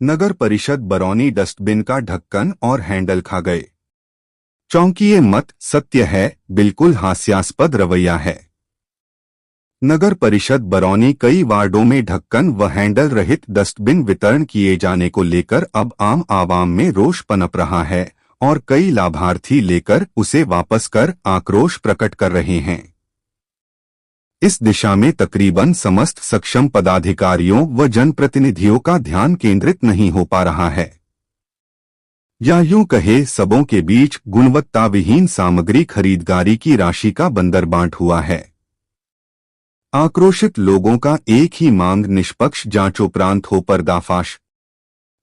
नगर परिषद बरौनी डस्टबिन का ढक्कन और हैंडल खा गए। चौंकिए मत, सत्य है, बिल्कुल हास्यास्पद रवैया है। नगर परिषद बरौनी कई वार्डों में ढक्कन व हैंडल रहित डस्टबिन वितरण किए जाने को लेकर अब आम आवाम में रोष पनप रहा है और कई लाभार्थी लेकर उसे वापस कर आक्रोश प्रकट कर रहे हैं। इस दिशा में तकरीबन समस्त सक्षम पदाधिकारियों व जनप्रतिनिधियों का ध्यान केंद्रित नहीं हो पा रहा है, या यूं कहे सबों के बीच गुणवत्ता विहीन सामग्री खरीददारी की राशि का बंदरबांट हुआ है। आक्रोशित लोगों का एक ही मांग निष्पक्ष जांच उपरांत हो पर्दाफाश।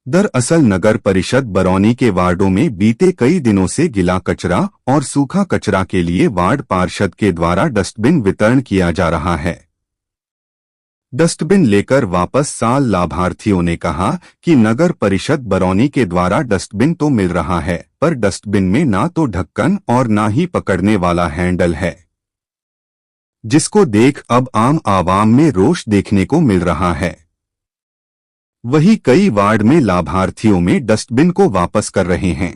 दरअसल नगर परिषद बरौनी के वार्डों में बीते कई दिनों से गिला कचरा और सूखा कचरा के लिए वार्ड पार्षद के द्वारा डस्टबिन वितरण किया जा रहा है। डस्टबिन लेकर वापस साल लाभार्थियों ने कहा कि नगर परिषद बरौनी के द्वारा डस्टबिन तो मिल रहा है, पर डस्टबिन में ना तो ढक्कन और ना ही पकड़ने वाला हैंडल है, जिसको देख अब आम आवाम में रोष देखने को मिल रहा है। वही कई वार्ड में लाभार्थियों में डस्टबिन को वापस कर रहे हैं।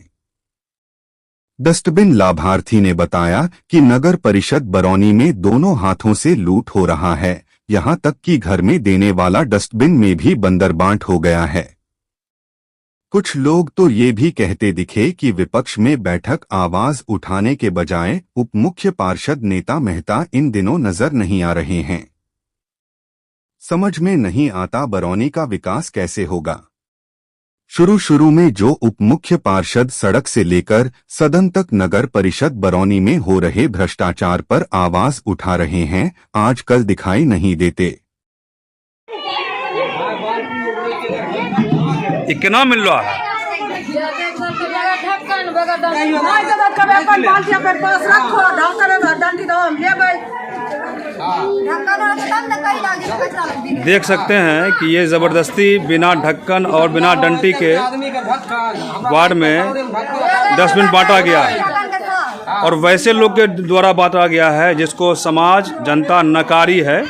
डस्टबिन लाभार्थी ने बताया कि नगर परिषद बरौनी में दोनों हाथों से लूट हो रहा है, यहां तक कि घर में देने वाला डस्टबिन में भी बंदरबांट हो गया है। कुछ लोग तो ये भी कहते दिखे कि विपक्ष में बैठक आवाज उठाने के बजाय उप मुख्य पार्षद नेता मेहता इन दिनों नजर नहीं आ रहे हैं। समझ में नहीं आता बरौनी का विकास कैसे होगा। शुरू में जो उप मुख्य पार्षद सड़क से लेकर सदन तक नगर परिषद बरौनी में हो रहे भ्रष्टाचार पर आवाज उठा रहे हैं, आजकल दिखाई नहीं देते। कितना मिल रहा है? देख सकते हैं कि ये जबरदस्ती बिना ढक्कन और बिना डंटी के वार्ड में डस्टबिन बांटा गया है और वैसे लोग के द्वारा बांटा गया है जिसको समाज जनता नकारी है,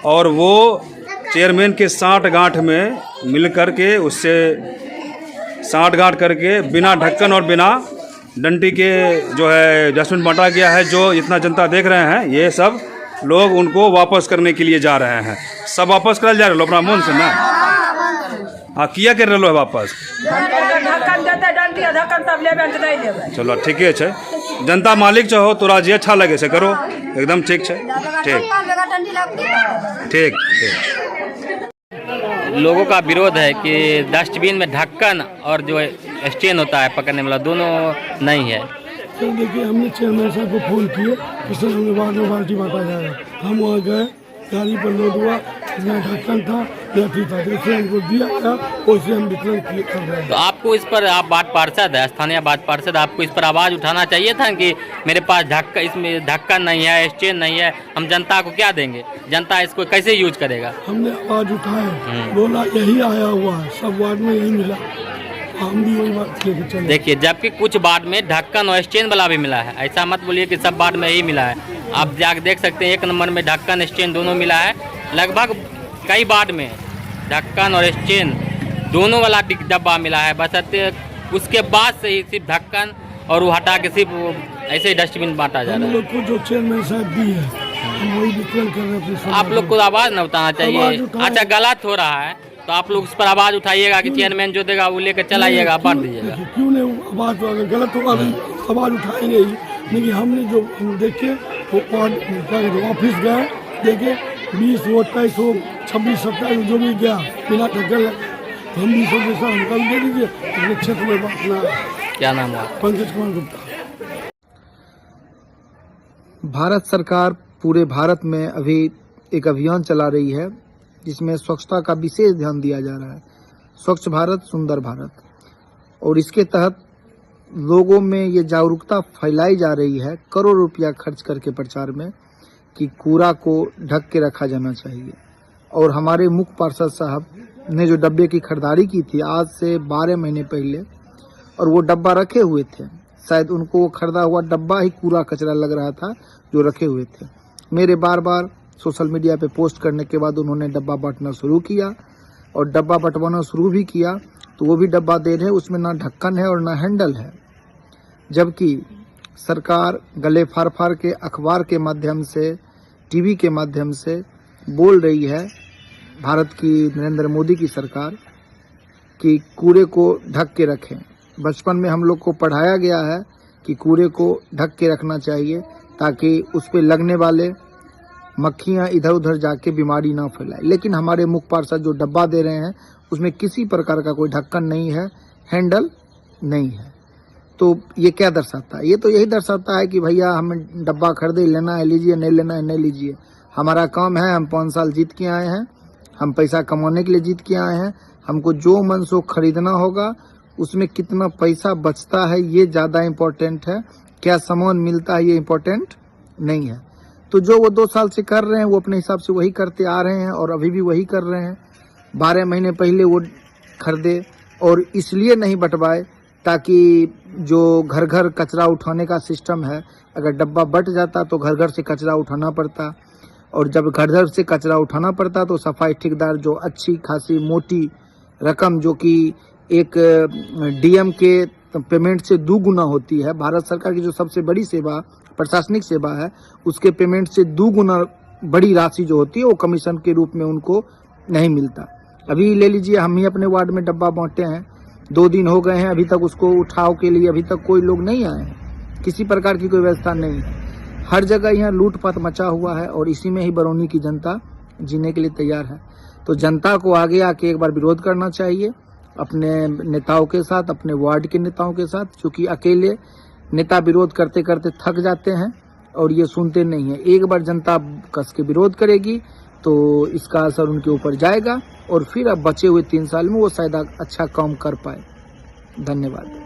और वो चेयरमैन के साठ गांठ में मिल करके उससे साठ गांठ करके बिना ढक्कन और बिना डंटी के जो है डस्टबिन बांटा गया है। जो इतना जनता देख रहे हैं, ये सब लोग उनको वापस करने के लिए जा रहे हैं। सब वापस कर जा रहे हो अपना मन से ना? हाँ, किया कर रहे हो वापस? चलो ठीक है, जनता मालिक चाहो तोरा जे अच्छा लगे से करो, एकदम ठीक है। ठीक ठीक। लोगों का विरोध है कि डस्टबिन में ढक्कन और जो स्टैंड होता है पकड़ने वाला, दोनों नहीं है। तो देखिए, हमने चेयरमैन साहब को फ़ोन किए, इससे हमें बाद में बाल्टी बांटा जाएगा। हम वहाँ गए, गाड़ी पर लोड हुआ, न ढक्कन था न ठीक था, जैसे हमको दिया था वैसे हम वितरण किए कर रहे हैं। तो आपको इस पर, आप वार्ड पार्षद है, स्थानीय वार्ड पार्षद, आपको इस पर आवाज़ उठाना चाहिए था कि मेरे पास इसमें ढक्कन नहीं है, स्टैंड नहीं है, हम जनता को क्या देंगे, जनता इसको कैसे यूज करेगा। हमने आवाज़ उठाए, बोला यही आया हुआ है, सब वार्ड में यही मिला, हम भी वही बात लेके चले। देखिए, जबकि कुछ वार्ड में ढक्कन और स्टैंड वाला भी मिला है, ऐसा मत बोलिए कि सब वार्ड में यही मिला है। आप जाकर देख सकते हैं, 1 नंबर में ढक्कन स्टैंड दोनों मिला है। लगभग कई वार्ड में ढक्कन और स्टैंड दोनों वाला डब्बा मिला है, बशर्ते उसके बाद से ही सिर्फ ढक्कन और वो हटा के सिर्फ ऐसे ही डस्टबिन बांटा जा रहा है। हम लोग को जो चेयरमैन साहब दी है, हम वही वितरण कर रहे हैं। आप लोग को आवाज़ न उठाना चाहिए। अच्छा, गलत हो रहा है तो आप लोग उस पर आवाज़ उठाइएगा कि चेयरमैन जो देगा वो लेकर चलाइएगा, बांट दीजिएगा। क्यों नहीं आवाज़, अगर गलत होगा तो आवाज़ उठाएंगे ही। लेकिन हमने जो देखे वो ऑफिस गए, देखे 20 वोट 23 हो 26 27 जो भी गया बिना ढक्कन, हम भी सोचे सर हम कल दे दीजिए अपने क्षेत्र में बांटना। क्या नाम है? पंकज कुमार गुप्ता। भारत सरकार पूरे भारत में अभी एक अभियान चला रही है जिसमें स्वच्छता का विशेष ध्यान दिया जा रहा है, स्वच्छ भारत सुंदर भारत, और इसके तहत लोगों में ये जागरूकता फैलाई जा रही है करोड़ रुपया खर्च करके प्रचार में कि कूड़ा को ढक के रखा जाना चाहिए। और हमारे मुख्य पार्षद साहब ने जो डब्बे की खरीदारी की थी आज से 12 महीने पहले, और वो डब्बा रखे हुए थे, शायद उनको वो खरीदा हुआ डब्बा ही कूड़ा कचरा लग रहा था जो रखे हुए थे। मेरे बार बार सोशल मीडिया पे पोस्ट करने के बाद उन्होंने डब्बा बांटना शुरू किया। और डब्बा बंटवाना शुरू भी किया तो वो भी डब्बा दे रहे हैं, उसमें ना ढक्कन है और ना हैंडल है। जबकि सरकार गले फाड़ फाड़ के अखबार के माध्यम से, टीवी के माध्यम से बोल रही है, भारत की नरेंद्र मोदी की सरकार, कि कूड़े को ढक के रखें। बचपन में हम लोग को पढ़ाया गया है कि कूड़े को ढक के रखना चाहिए ताकि उस पे लगने वाले मक्खियाँ इधर उधर जाके बीमारी ना फैलाए। लेकिन हमारे मुख्य पार्षद जो डब्बा दे रहे हैं उसमें किसी प्रकार का कोई ढक्कन नहीं है, हैंडल नहीं है। तो ये क्या दर्शाता है? ये तो यही दर्शाता है कि भैया हमें डब्बा खरीदे, लेना है लीजिए, नहीं लेना है नहीं लीजिए। हमारा काम है, हम 5 साल जीत के आए हैं, हम पैसा कमाने के लिए जीत के आए हैं। हमको जो मन सो खरीदना होगा, उसमें कितना पैसा बचता है ये ज़्यादा इम्पोर्टेंट है, क्या सामान मिलता है ये इम्पोर्टेंट नहीं है। तो जो वो 2 साल से कर रहे हैं वो अपने हिसाब से वही करते आ रहे हैं और अभी भी वही कर रहे हैं। 12 महीने पहले वो खरीदे और इसलिए नहीं बंटवाए ताकि जो घर घर कचरा उठाने का सिस्टम है, अगर डब्बा बट जाता तो घर घर से कचरा उठाना पड़ता, और जब घर घर से कचरा उठाना पड़ता तो सफाई ठेकेदार जो अच्छी खासी मोटी रकम, जो कि एक डीएम के पेमेंट से 2 गुना होती है, भारत सरकार की जो सबसे बड़ी सेवा प्रशासनिक सेवा है उसके पेमेंट से 2 गुना बड़ी राशि जो होती है वो कमीशन के रूप में उनको नहीं मिलता। अभी ले लीजिए, हम ही अपने वार्ड में डब्बा बांटे हैं, 2 दिन हो गए हैं, अभी तक उसको उठाव के लिए अभी तक कोई लोग नहीं आए हैं, किसी प्रकार की कोई व्यवस्था नहीं है। हर जगह यहाँ लूटपाट मचा हुआ है और इसी में ही बरौनी की जनता जीने के लिए तैयार है। तो जनता को आगे आके एक बार विरोध करना चाहिए अपने नेताओं के साथ, अपने वार्ड के नेताओं के साथ, क्योंकि अकेले नेता विरोध करते करते थक जाते हैं और ये सुनते नहीं है। एक बार जनता कस के विरोध करेगी तो इसका असर उनके ऊपर जाएगा और फिर अब बचे हुए 3 साल में वो शायद अच्छा काम कर पाए। धन्यवाद।